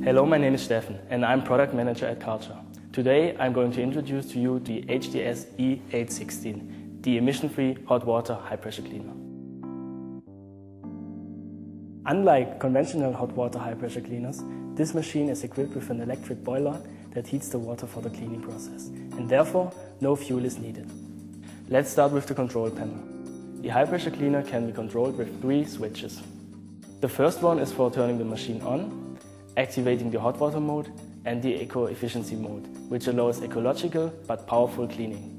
Hello, my name is Steffen and I'm product manager at Karcher. Today I'm going to introduce to you the HDS E816, the emission-free hot water high pressure cleaner. Unlike conventional hot water high pressure cleaners, this machine is equipped with an electric boiler that heats the water for the cleaning process, and therefore no fuel is needed. Let's start with the control panel. The high pressure cleaner can be controlled with 3 switches. The first one is for turning the machine on, activating the hot water mode and the eco-efficiency mode, which allows ecological but powerful cleaning.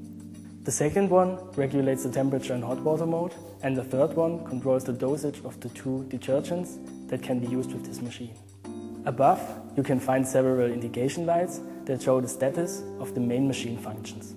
The second one regulates the temperature in hot water mode, and the third one controls the dosage of the 2 detergents that can be used with this machine. Above, you can find several indication lights that show the status of the main machine functions.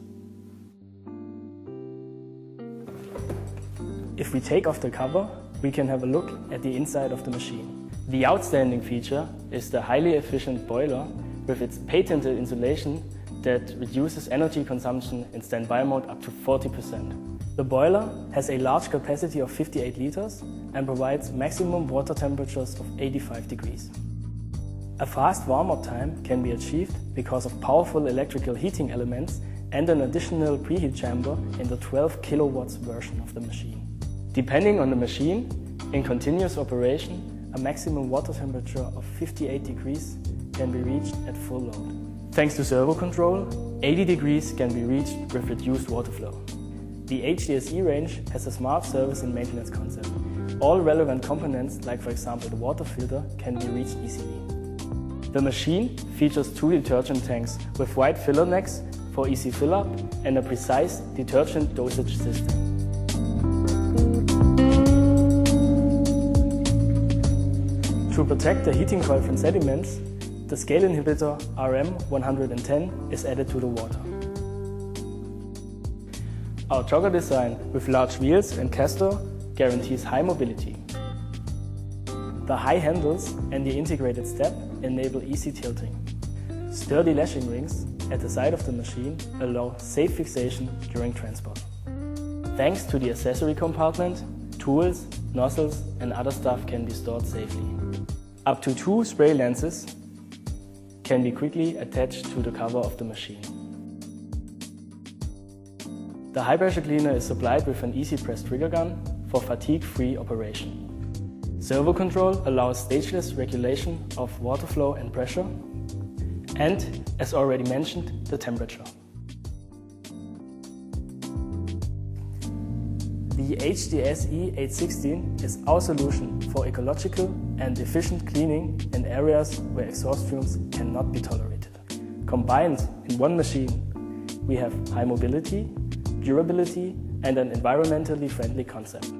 If we take off the cover, we can have a look at the inside of the machine. The outstanding feature is the highly efficient boiler with its patented insulation that reduces energy consumption in standby mode up to 40%. The boiler has a large capacity of 58 liters and provides maximum water temperatures of 85 degrees. A fast warm-up time can be achieved because of powerful electrical heating elements and an additional preheat chamber in the 12 kilowatts version of the machine. Depending on the machine, in continuous operation, a maximum water temperature of 58 degrees can be reached at full load. Thanks to servo control, 80 degrees can be reached with reduced water flow. The HDS E range has a smart service and maintenance concept. All relevant components, like for example the water filter, can be reached easily. The machine features 2 detergent tanks with wide filler necks for easy fill-up and a precise detergent dosage system. To protect the heating coil from sediments, the scale inhibitor RM110 is added to the water. Our jogger design with large wheels and caster guarantees high mobility. The high handles and the integrated step enable easy tilting. Sturdy lashing rings at the side of the machine allow safe fixation during transport. Thanks to the accessory compartment, tools, nozzles and other stuff can be stored safely. Up to 2 spray lenses can be quickly attached to the cover of the machine. The high pressure cleaner is supplied with an easy press trigger gun for fatigue-free operation. Servo control allows stageless regulation of water flow and pressure, and, as already mentioned, the temperature. The HDS E816 is our solution for ecological and efficient cleaning in areas where exhaust fumes cannot be tolerated. Combined in one machine, we have high mobility, durability and an environmentally friendly concept.